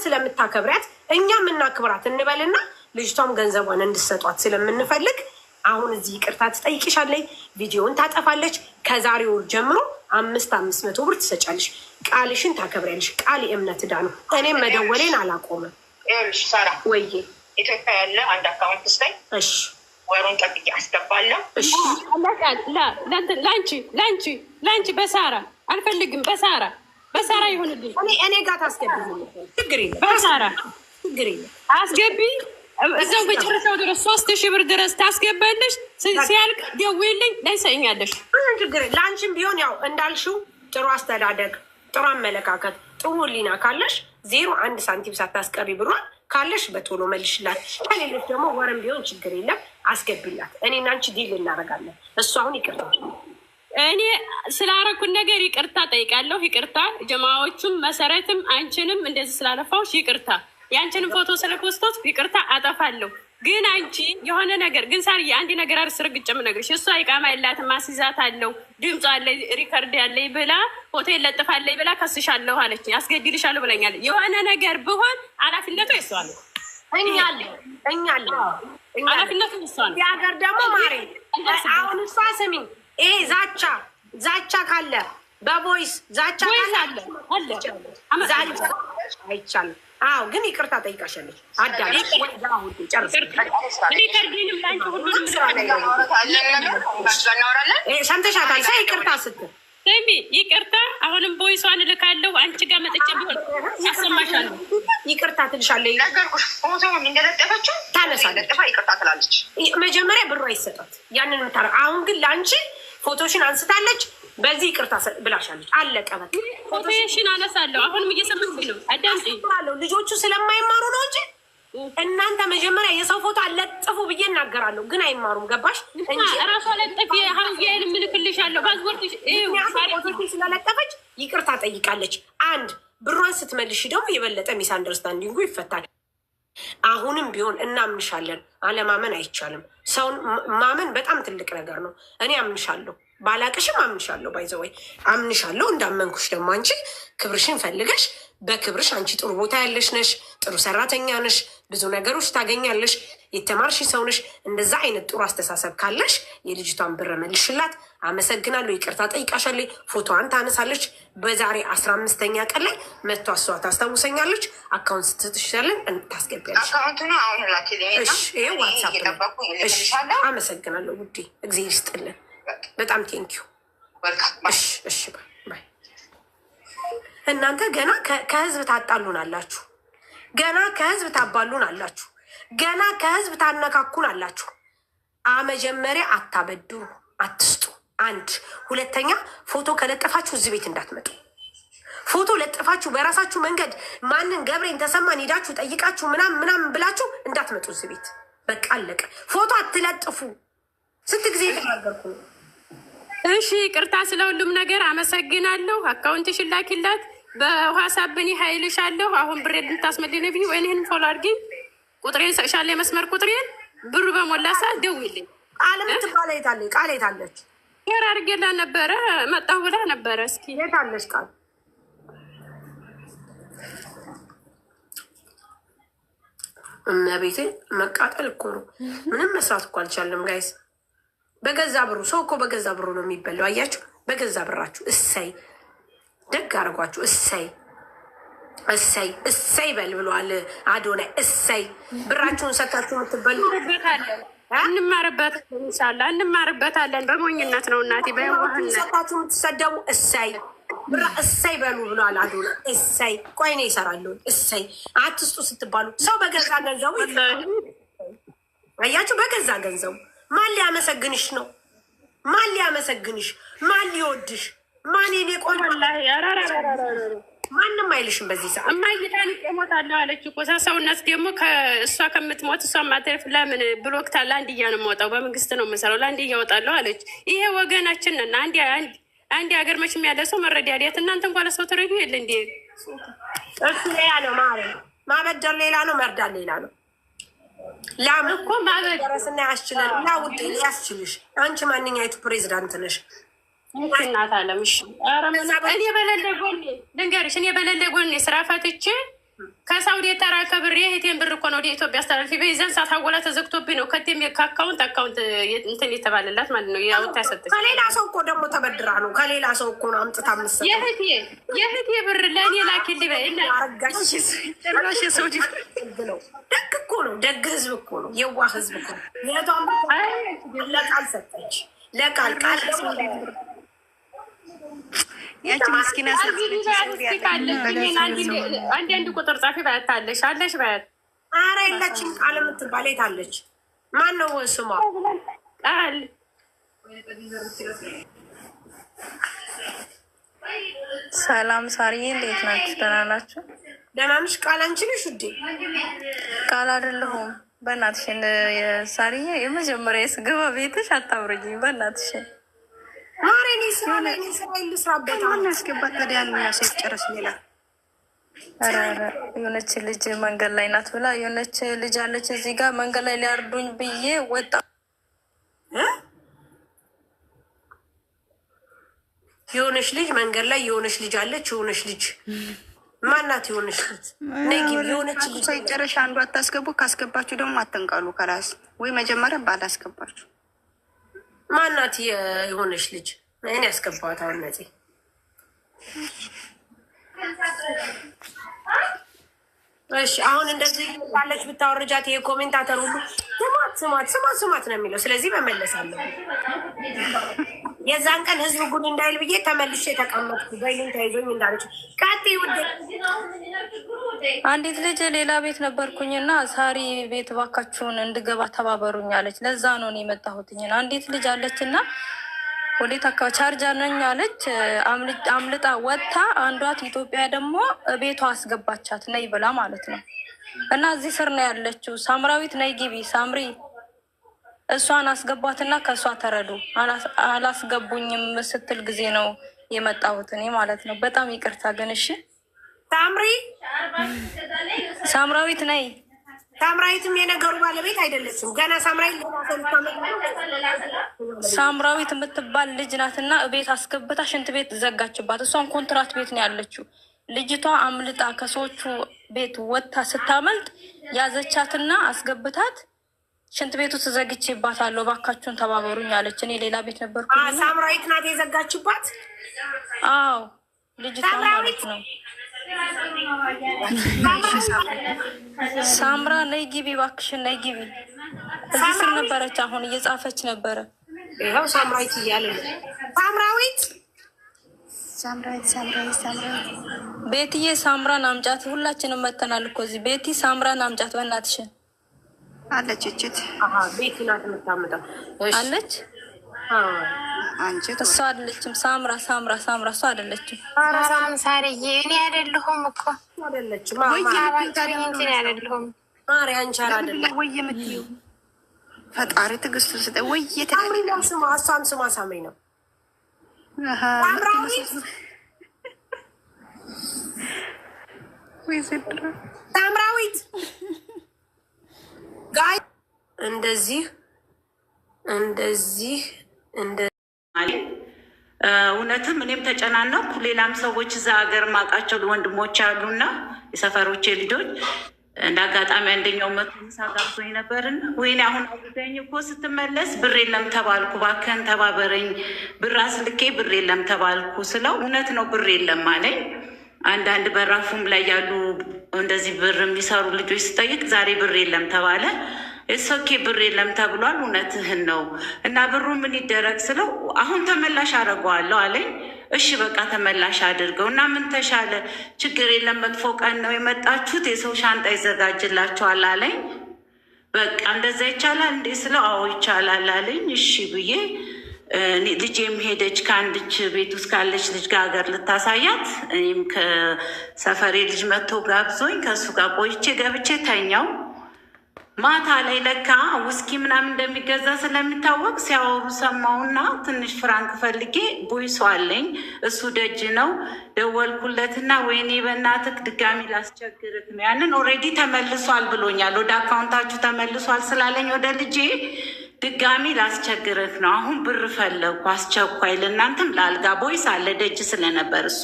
ስለምታከብሪያት እኛም እናክብራት እንበልና ልጅቷም ገንዘቧን እንድሰጧት ስለምንፈልግ አሁን እዚህ ይቅርታ ትጠይቅሻለች። ቪዲዮውን ታጠፋለች። ከዛሬ ወር ጀምሮ 500 ብር ትሰጫለሽ። ቃልሽን ታከብሪያለሽ። ቃል የእምነት ዕዳ ነው። እኔም መደወሌን አላቆምም። ሳራ ወይዬ ኢትዮጵያ ያለ አንድ አካውንት ስታይ እሺ ወሩን ጠብቄ አስገባለሁ። ለአንቺ በሳራ አልፈልግም። በሳራ ይሁንልኝ። እኔ ጋር ታስገቢ። ችግር የለም። በሳራ ችግር የለም። አስገቢ። እዛው በጨረሻው ድረስ 3000 ብር ድረስ ታስገባለሽ። ሲያልቅ ደውይልኝ ላይሰኛለሽ። ችግር ለአንቺም ቢሆን ያው እንዳልሽው ጥሩ አስተዳደግ፣ ጥሩ አመለካከት፣ ጥሩ ሕሊና ካለሽ 0.1 ሳንቲም ሳታስቀሪ ብሯል ካለሽ በቶሎ መልሽላት። ከሌሎች ደግሞ ወርም ቢሆን ችግር የለም አስገቢላት። እኔና አንቺ ዲል እናደርጋለን። እሱ አሁን ይቅርታ እኔ ስላረኩን ነገር ይቅርታ ጠይቃለሁ። ይቅርታ ጀማዎቹም መሰረትም አንቺንም እንደዚህ ስላለፋዎች ይቅርታ። የአንቺንም ፎቶ ስለፖስቶት ይቅርታ አጠፋለሁ። ግን አንቺ የሆነ ነገር ግን ሳርዬ አንድ ነገር አርስርግጭ የምነግርሽ እሷ ይቃማ የላትም ማስይዛት አለው ድምጿ አለ ሪከርድ ያለኝ ብላ ፎቶ ለጥፋለኝ ብላ ከስሻለሁ አለች። አስገድልሻለሁ ብለኛል። የሆነ ነገር ብሆን ኃላፊነቱ የሷ ነው። እኛለ ኃላፊነቱ የሷ ነው። የሀገር ደግሞ ማሬ አሁን እሷ ስሚ ይሄ ዛቻ ካለ በቮይስ ዛቻ ካለ አይቻልም። አዎ ግን ይቅርታ ጠይቃሻለች። አዳምጪ ሰምተሻታል። ሳ ይቅርታ ስትል ስሚ ይቅርታ አሁንም ቦይሷን እልካለሁ። አንቺ ጋር መጥቼ ቢሆን ያሰማሻለሁ። ይቅርታ ትልሻለች። ነገርኩሽ። ፎቶውን እንደለጠፈችው ታነሳለች። ይቅርታ ትላለች። መጀመሪያ ብሩ አይሰጣት ያንን ምታረ አሁን ግን ለአንቺ ፎቶሽን አንስታለች። በዚህ ይቅርታ ብላሻለች። አለቀ በቃ። ፎቶሽን አነሳለሁ። አሁንም እየሰማሁኝ ነው። አዳምጪ። ልጆቹ ስለማይማሩ ነው እንጂ እናንተ መጀመሪያ የሰው ፎቶ አለጥፉ ብዬ እናገራለሁ፣ ግን አይማሩም። ገባሽ? እራሷ ለጥፍ ሀውያል ምልክልሻለሁ። ፓስፖርትሽ ስለለጠፈች ይቅርታ ጠይቃለች። አንድ ብሯን ስትመልሽ ደግሞ የበለጠ ሚስ አንደርስታንዲንጉ ይፈታል። አሁንም ቢሆን እናምንሻለን። አለማመን አይቻልም። ሰውን ማመን በጣም ትልቅ ነገር ነው። እኔ አምንሻለሁ፣ ባላቅሽም አምንሻለሁ። ባይዘወይ አምንሻለሁ። እንዳመንኩሽ ደግሞ አንቺ ክብርሽን ፈልገሽ በክብርሽ አንቺ ጥሩ ቦታ ያለሽ ነሽ፣ ጥሩ ሰራተኛ ነሽ፣ ብዙ ነገሮች ታገኛለሽ፣ የተማርሽ ሰው ነሽ። እንደዛ አይነት ጥሩ አስተሳሰብ ካለሽ የልጅቷን ብር መልሽላት። አመሰግናለሁ። ይቅርታ ጠይቃሻለች። ፎቶዋን ታነሳለች። በዛሬ 15ኛ ቀን ላይ መጥቶ እሷ ታስታውሰኛለች። አካውንት ስትትሻለን ታስገቢያለሽ። ይሄ ዋትሳፕ ነው። አመሰግናለሁ ውዴ፣ እግዚአብሔር ይስጥልን። በጣም ቴንኪዩ። እሺ ባይ። እናንተ ገና ከህዝብ ታጣሉን አላችሁ። ገና ከህዝብ ታባሉን አላችሁ። ገና ከህዝብ ታነካኩን አላችሁ። መጀመሪያ አታበድሩ፣ አትስጡ። አንድ ሁለተኛ፣ ፎቶ ከለጠፋችሁ እዚህ ቤት እንዳትመጡ። ፎቶ ለጥፋችሁ በራሳችሁ መንገድ ማንን ገብሬን ተሰማን ሄዳችሁ ጠይቃችሁ ምናምን ብላችሁ እንዳትመጡ እዚህ ቤት። በቃ አለቀ። ፎቶ አትለጥፉ። ስንት ጊዜ የተናገርኩ ነው። እሺ ይቅርታ ስለ ሁሉም ነገር አመሰግናለሁ። አካውንትሽን ላኪላት። በዋትስአፕ ሀይልሻለሁ። አሁን ብሬ ልታስመልኝ ነው ብዬ ወይን ፎሎ አድርጊ። ቁጥሬን ሰቅሻለ የመስመር ቁጥሬን ብሩ በሞላ ሰዓት ደውይልኝ። ቃል የምትባል የታለች? ቃል የታለች? ሄር አድርጌላ ነበረ መጣሁ ብላ ነበረ። እስኪ የታለች ቃል? እመቤቴ መቃጠል እኮ ነው። ምንም መስራት እኮ አልቻለም ጋይስ። በገዛ ብሩ ሰው እኮ በገዛ ብሩ ነው የሚበላው። አያችሁ፣ በገዛ ብራችሁ። እሰይ ደግ አድርጓችሁ። እሰይ እሰይ እሰይ በል ብሏል አዶናይ። እሰይ ብራችሁን ሰታችሁ የምትበሉ እንማርበታለን። ኢንሻላህ እንማርበታለን። በሞኝነት ነው እናቴ፣ በዋህነት ሰታችሁ የምትሰደቡ እሰይ ብራ እሰይ በሉ ብሏል አዶናይ። እሰይ ቆይ እኔ እሰራለሁ። እሰይ አትስጡ ስትባሉ ሰው በገዛ ገንዘቡ አያችሁ፣ በገዛ ገንዘቡ ማን ሊያመሰግንሽ ነው? ማን ሊያመሰግንሽ? ማን ሊወድሽ? ማን የኔ ቆንጆ? ማንም አይልሽም በዚህ ሰዓት። እማይታን ሞታለሁ አለች እኮ ሰውነት ደግሞ ከእሷ ከምትሞት እሷ ማተርፍ ለምን ብሎክታ ለአንድያ ነው የምወጣው፣ በመንግስት ነው የምሰራው፣ ለአንድያ እወጣለሁ አለች። ይሄ ወገናችን ነና አንድ ሀገር መቼም ያለ ሰው መረዳዳት። እናንተ እንኳን ለሰው ትረዱ የለ እንዴ? እሱ ሌላ ነው ማበደር ሌላ ነው፣ መርዳት ሌላ ነው። ላም እኮ ማበደረስና ያስችላል እና ውዴ ያስችልሽ። አንቺ ማንኛይቱ ፕሬዚዳንት ነሽ? እናት አለምሽ እኔ በሌለ ጎኔ ልንገርሽ፣ እኔ በሌለ ጎኔ ስራ ፈትቼ ከሳውዲ የተራከ ብር የእህቴን ብር እኮ ነው ወደ ኢትዮጵያ አስተላልፊ። በዛን ሰዓት ሀወላ ተዘግቶብኝ ነው ከቴም ከአካውንት እንትን የተባለላት ማለት ነው። ያውታ ያሰጠች ከሌላ ሰው እኮ ደግሞ ተበድራ ነው። ከሌላ ሰው እኮ ነው አምጥታ የምትሰጠው። የእህቴ ብር ለእኔ ላኪልኝ። ጭራሽ የሰው ነው። ደግ እኮ ነው። ደግ ህዝብ እኮ ነው። የዋህ ህዝብ እኮ ነው። የቷን ለቃል ሰጠች። ለቃል ቃል ያቺ ምስኪና አንድ ቁጥር ጻፊ ባያት አለሽ ባያት። ኧረ የለችም። ቃል የምትባል የት አለች? ማን ነው ስሟ? ቃል ሰላም ሳርዬ፣ እንዴት ናችሁ? ደህና ናችሁ? ደህና ነሽ? ቃል አንቺ ነሽ ውዴ? ቃል አይደለሁም። በእናትሽን ሳርዬ፣ የመጀመሪያ ስገባ ቤትሽ አታውርኝ በእናትሽን። ማሬኔ ስራ ላይ ስራ ይልስራበት ያስገባት ታዲያ ሴት ጨረስ ሌላ የሆነች ልጅ መንገድ ላይ ናት ብላ የሆነች ልጅ አለች እዚህ ጋር መንገድ ላይ ሊያርዱኝ ብዬ ወጣ። የሆነች ልጅ መንገድ ላይ የሆነች ልጅ አለች። የሆነች ልጅ ማናት? የሆነች ልጅ የሆነች ልጅ ሳይጨረሻ አንዱ አታስገቡ። ካስገባችሁ ደግሞ አትንቀሉ ከራስ ወይ መጀመሪያ ባላስገባችሁ ማናት? የሆነች ልጅ እኔ ያስገባት። አሁን ነፂ እሺ፣ አሁን እንደዚህ ባለች ብታወርጃት ይሄ ኮሜንታተር ሁሉ ስማት ነው የሚለው። ስለዚህ መመለሳለሁ። የዛን ቀን ህዝብ ጉድ እንዳይል ብዬ ተመልሼ የተቀመጥኩ በይን ተይዞኝ እንዳለች ቃጤ ውዴ። አንዲት ልጅ ሌላ ቤት ነበርኩኝና ሳሪ ቤት ባካችሁን እንድገባ ተባበሩኝ አለች። ለዛ ነው እኔ የመጣሁትኝ። አንዲት ልጅ አለችና ወዴት አካባቢ ቻርጀር ነኝ አለች። አምልጣ ወጥታ አንዷት ኢትዮጵያ ደግሞ ቤቷ አስገባቻት ነይ ብላ ማለት ነው። እና እዚህ ስር ነው ያለችው። ሳምራዊት ነይ ግቢ ሳምሪ፣ እሷን አስገቧትና ከእሷ ተረዱ። አላስገቡኝም ስትል ጊዜ ነው የመጣሁት እኔ ማለት ነው። በጣም ይቅርታ ግን እሺ። ሳምራዊት ነይ። ሳምራዊትም የነገሩ ባለቤት አይደለችም ገና። ሳምራዊት የምትባል ልጅ ናትና ቤት አስገብታ ሽንት ቤት ዘጋችባት። እሷን ኮንትራት ቤት ነው ያለችው። ልጅቷ አምልጣ ከሰዎቹ ቤት ወጥታ ስታመልጥ ያዘቻትና አስገብታት ሽንት ቤቱ ትዘግቼባታለሁ እባካችሁን ተባበሩኝ አለች። እኔ ሌላ ቤት ነበርኩ። ሳምራዊት ናት የዘጋችባት? አዎ ልጅቷ ማለት ነው። ሳምራ ነይ ግቢ እባክሽን ነይ ግቢ። እዚህ ስር ነበረች። አሁን እየጻፈች ነበረ። ይኸው ሳምራዊት እያለ ነው። ሳምራዊት ቤትዬ ሳምራን አምጫት። ሁላችንም መተናል እኮ እዚህ። ቤቲ ሳምራን አምጫት በእናትሽን። አለች እችት ቤቲ ናት የምታምጠው አለች። እሷ አይደለችም። ሳምራ እሷ አይደለችም። ሳርዬ እኔ አይደለሁም እኮ አይደለችም። እንትን አይደለሁም። አንቻር አይደለም ወይ የምትይው ፈጣሪ ትዕግስቱ ስጠ ወይ የተቀሪው ስማ፣ እሷም ስማ ሳምሪ ነው። ሳምራዊት ጋይ እንደዚህ እውነትም እኔም ተጨናነኩ። ሌላም ሰዎች እዛ ሀገር ማውቃቸው ወንድሞች አሉና የሰፈሮቼ ልጆች እንደ አጋጣሚ አንደኛው መቶ ምሳ ጋብዞኝ ነበርና ወይኔ አሁን አጉዳኝ እኮ ስትመለስ ብር የለም ተባልኩ፣ እባክህን ተባበረኝ፣ ብር አስልኬ ብር የለም ተባልኩ ስለው እውነት ነው ብር የለም አለኝ። አንዳንድ በራፉም ላይ ያሉ እንደዚህ ብር የሚሰሩ ልጆች ስጠይቅ ዛሬ ብር የለም ተባለ። እሶኬ ብር የለም ተብሏል፣ እውነትህን ነው እና ብሩ ምን ይደረግ ስለው አሁን ተመላሽ አደርገዋለሁ አለኝ። እሺ በቃ ተመላሽ አድርገው እና ምን ተሻለ፣ ችግር የለም መጥፎ ቀን ነው የመጣችሁት፣ የሰው ሻንጣ ይዘጋጅላቸዋል አለኝ። በቃ እንደዛ ይቻላል እንዴ ስለው አዎ ይቻላል አለኝ። እሺ ብዬ ልጄም ሄደች ከአንድች ቤት ውስጥ ካለች ልጅ ጋር ሀገር ልታሳያት። እኔም ከሰፈሬ ልጅ መጥቶ ጋብዞኝ ከእሱ ጋር ቆይቼ ገብቼ ተኛው። ማታ ላይ ለካ ውስኪ ምናምን እንደሚገዛ ስለሚታወቅ ሲያወሩ ሰማውና ትንሽ ፍራንክ ፈልጌ ቡይሶ አለኝ እሱ ደጅ ነው። ደወልኩለትና ወይኔ በእናትህ ድጋሚ ላስቸግርህ ነው፣ ያንን ኦልሬዲ ተመልሷል ብሎኛል፣ ወደ አካውንታችሁ ተመልሷል ስላለኝ ወደ ልጄ ድጋሚ ላስቸግርህ ነው። አሁን ብር ፈለግኩ አስቸኳይ፣ ለእናንተም ለአልጋ ቦይስ አለ ደጅ ስለነበር እሱ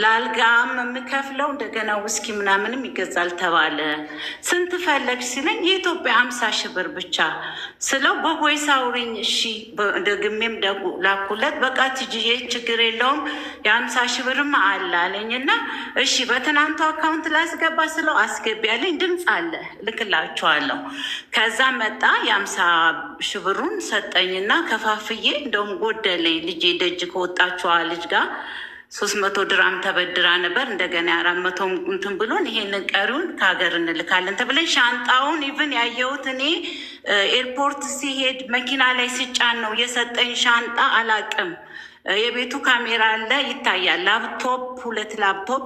ለአልጋም የምከፍለው እንደገና ውስኪ ምናምንም ይገዛል ተባለ። ስንት ፈለግሽ ሲለኝ የኢትዮጵያ 50 ሺህ ብር ብቻ ስለው በቦይስ አውሪኝ። እሺ ደግሜም ላኩለት። በቃ ትጅዬ ችግር የለውም የ50 ሺህ ብርም አለ አለኝ እና እሺ በትናንቱ አካውንት ላስገባ ስለው አስገቢ ያለኝ ድምፅ አለ ልክላችኋለሁ። ከዛ መጣ የ50 ሺህ ብሩን ሰጠኝና ከፋፍዬ እንደውም ጎደለኝ። ልጄ ደጅ ከወጣችዋ ልጅ ጋር 300 ድራም ተበድራ ነበር። እንደገና 400 እንትን ብሎን ይሄንን ቀሪውን ከሀገር እንልካለን ተብለን ሻንጣውን ኢቭን ያየሁት እኔ ኤርፖርት ሲሄድ መኪና ላይ ሲጫን ነው የሰጠኝ ሻንጣ። አላቅም የቤቱ ካሜራ አለ ይታያል። ላፕቶፕ 2 ላፕቶፕ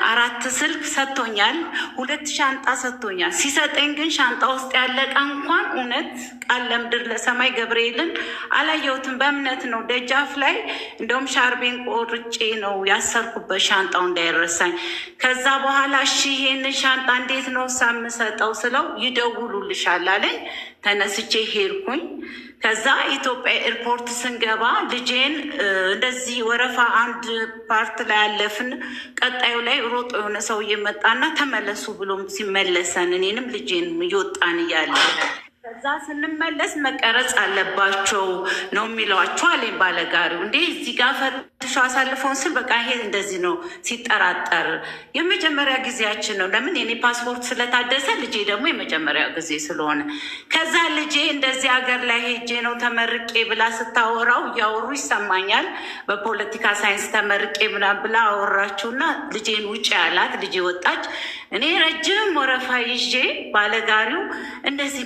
4 ስልክ ሰጥቶኛል። 2 ሻንጣ ሰጥቶኛል። ሲሰጠኝ ግን ሻንጣ ውስጥ ያለ ዕቃ እንኳን እውነት ቃል ለምድር ለሰማይ ገብርኤልን አላየሁትም። በእምነት ነው ደጃፍ ላይ እንደውም ሻርቤን ቆርጬ ነው ያሰርኩበት ሻንጣው እንዳይረሳኝ። ከዛ በኋላ እሺ ይሄንን ሻንጣ እንዴት ነው ሳምሰጠው ስለው ይደውሉልሻል አለኝ። ተነስቼ ሄድኩኝ። ከዛ ኢትዮጵያ ኤርፖርት ስንገባ ልጄን እንደዚህ ወረፋ አንድ ፓርት ላይ ያለፍን፣ ቀጣዩ ላይ ሮጦ የሆነ ሰው እየመጣና ተመለሱ ብሎም ሲመለሰን እኔንም ልጄን እየወጣን እያለ ከዛ ስንመለስ መቀረጽ አለባቸው ነው የሚለዋቸው አለኝ ባለጋሪው። እንዴ እዚህ ጋር ፈትሾ አሳልፈውን ስል በቃ ይሄ እንደዚህ ነው ሲጠራጠር የመጀመሪያ ጊዜያችን ነው። ለምን የኔ ፓስፖርት ስለታደሰ ልጄ ደግሞ የመጀመሪያ ጊዜ ስለሆነ ከዛ ልጄ እንደዚህ ሀገር ላይ ሄጄ ነው ተመርቄ ብላ ስታወራው እያወሩ ይሰማኛል። በፖለቲካ ሳይንስ ተመርቄ ምና ብላ አወራችሁና ልጄን ውጭ ያላት ልጄ ወጣች። እኔ ረጅም ወረፋ ይዤ ባለጋሪው እንደዚህ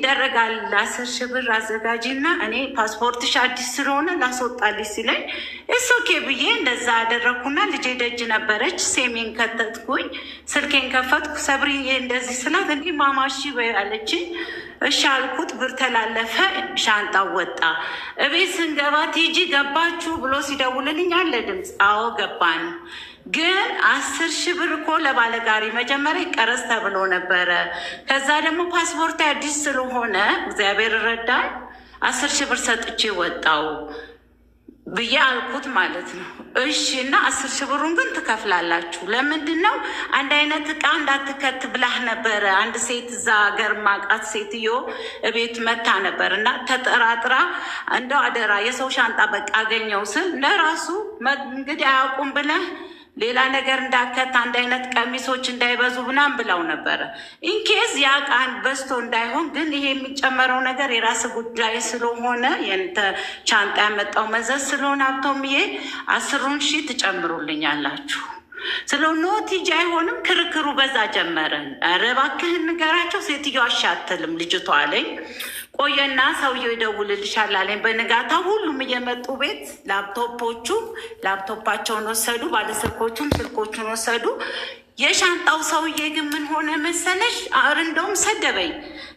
ይደረጋል 10 ሺህ ብር አዘጋጂና እኔ ፓስፖርትሽ አዲስ ስለሆነ ላስወጣልሽ ሲለኝ እሶኬ ብዬ እንደዛ አደረግኩና ልጄ ደጅ ነበረች። ሴሜን ከተትኩኝ፣ ስልኬን ከፈትኩ። ሰብሪዬ እንደዚህ ስላት እንዲህ ማማሺ በያለችኝ። እሺ አልኩት። ብር ተላለፈ፣ ሻንጣው ወጣ። እቤት ስንገባ ቲጂ ገባችሁ ብሎ ሲደውልልኝ አለ ድምፅ። አዎ ገባን። ግን 10 ሺህ ብር እኮ ለባለጋሪ መጀመሪያ ይቀረጽ ተብሎ ነበረ። ከዛ ደግሞ ፓስፖርት አዲስ ስለሆነ እግዚአብሔር ረዳኝ 10 ሺህ ብር ሰጥቼ ወጣው ብዬ አልኩት ማለት ነው። እሺ እና 10 ሺህ ብሩን ግን ትከፍላላችሁ። ለምንድን ነው አንድ አይነት ዕቃ እንዳትከት ብላህ ነበረ። አንድ ሴት እዛ ሀገር ማቃት ሴትዮ እቤት መታ ነበር እና ተጠራጥራ እንደው አደራ የሰው ሻንጣ በቃ አገኘው ስል ለራሱ እንግዲህ አያውቁም ብለህ ሌላ ነገር እንዳከት አንድ አይነት ቀሚሶች እንዳይበዙ ምናምን ብለው ነበረ። ኢንኬዝ ያ ቃን በዝቶ እንዳይሆን ግን ይሄ የሚጨመረው ነገር የራስ ጉዳይ ስለሆነ የንተ ቻንጣ ያመጣው መዘዝ ስለሆነ ሀብቶምዬ 10 ሺህ ትጨምሩልኛላችሁ ስለሆነ ቲጂ አይሆንም። ክርክሩ በዛ ጀመረን። ኧረ እባክህን ንገራቸው ሴትዮ አሻትልም ልጅቷ አለኝ። ቆየና ሰውየው ይደውልልሻል አለኝ። በንጋታ ሁሉም እየመጡ ቤት ላፕቶፓቸውን ወሰዱ፣ ባለስልኮቹም ስልኮቹን ወሰዱ። የሻንጣው ሰውዬ ግን ምን ሆነ መሰለሽ? እንደውም ሰደበኝ።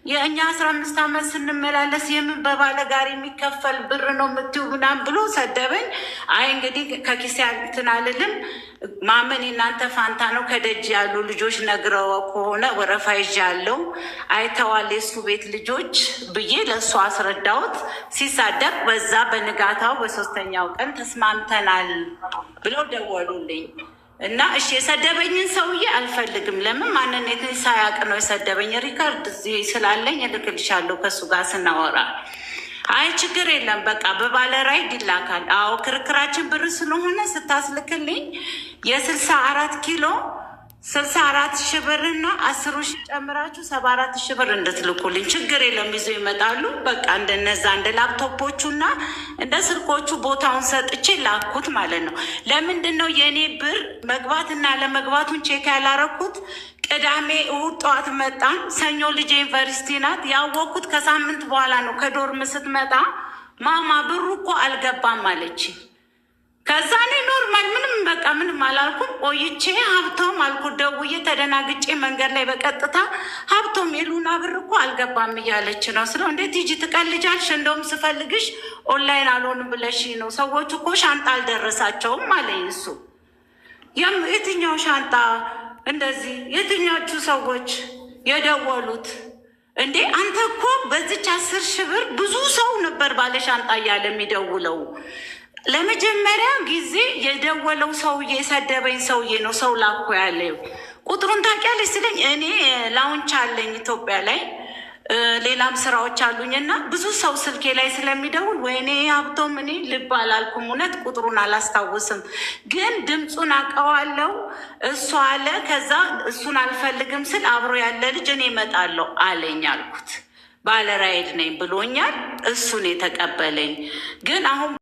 የእኛ 15 ዓመት ስንመላለስ የምን በባለጋሪ የሚከፈል ብር ነው የምትይው ምናምን ብሎ ሰደበኝ። አይ እንግዲህ ከኪሴ እንትን አልልም፣ ማመን የእናንተ ፋንታ ነው። ከደጅ ያሉ ልጆች ነግረው ከሆነ ወረፋ ይዣለሁ አይተዋል የሱ ቤት ልጆች ብዬ ለእሱ አስረዳሁት። ሲሳደብ በዛ በንጋታው በ3ኛው ቀን ተስማምተናል ብለው ደወሉልኝ። እና እሺ የሰደበኝን ሰውዬ አልፈልግም። ለምን ማንነትን ሳያውቅ ነው የሰደበኝ። ሪካርድ እዚህ ስላለኝ እልክልሻለሁ ከእሱ ጋር ስናወራ። አይ ችግር የለም በቃ በባለ ራይድ ይላካል። አዎ ክርክራችን ብር ስለሆነ ስታስልክልኝ የ64 ኪሎ 64 ሺህ ብርና 10 ሺህ ጨምራችሁ 74 ሺህ ብር እንድትልኩልኝ ችግር የለም ይዞ ይመጣሉ። በቃ እንደነዛ እንደ ላፕቶፖቹና እንደ ስልኮቹ ቦታውን ሰጥቼ ላኩት ማለት ነው። ለምንድን ነው የእኔ ብር መግባትና ለመግባቱን ቼክ ያላረኩት? ቅዳሜ እሑድ ጠዋት መጣን። ሰኞ ልጅ ዩኒቨርሲቲ ናት። ያወቅኩት ከሳምንት በኋላ ነው። ከዶርም ስትመጣ ማማ ብሩ እኮ አልገባም አለች። ከዛ እኔ ኖርማል ምንም በቃ ምንም አላልኩም። ቆይቼ ሀብቶም አልኩት ደውዬ ተደናግጬ መንገድ ላይ በቀጥታ ሀብቶም የሉና ብር እኮ አልገባም እያለች ነው ስለው፣ እንዴት ሂጂ ትቀልጃለሽ? እንደውም ስፈልግሽ ኦንላይን አልሆንም ብለሽ ነው። ሰዎቹ እኮ ሻንጣ አልደረሳቸውም አለኝ እሱ። የትኛው ሻንጣ? እንደዚህ የትኛዎቹ ሰዎች የደወሉት? እንዴ አንተ እኮ በዚች 10 ሺህ ብር ብዙ ሰው ነበር ባለሻንጣ እያለ የሚደውለው። ለመጀመሪያ ጊዜ የደወለው ሰውዬ የሰደበኝ ሰውዬ ነው ሰው ላኮ ያለው። ቁጥሩን ታውቂያለሽ ስለኝ እኔ ላውንች አለኝ ኢትዮጵያ ላይ ሌላም ስራዎች አሉኝ እና ብዙ ሰው ስልኬ ላይ ስለሚደውል ወይኔ ሀብቶም እኔ ልብ አላልኩም፣ እውነት ቁጥሩን አላስታውስም፣ ግን ድምፁን አውቀዋለሁ እሱ አለ። ከዛ እሱን አልፈልግም ስል አብሮ ያለ ልጅ እኔ እመጣለሁ አለኝ አልኩት። ባለራይድ ነኝ ብሎኛል። እሱን የተቀበለኝ ግን አሁን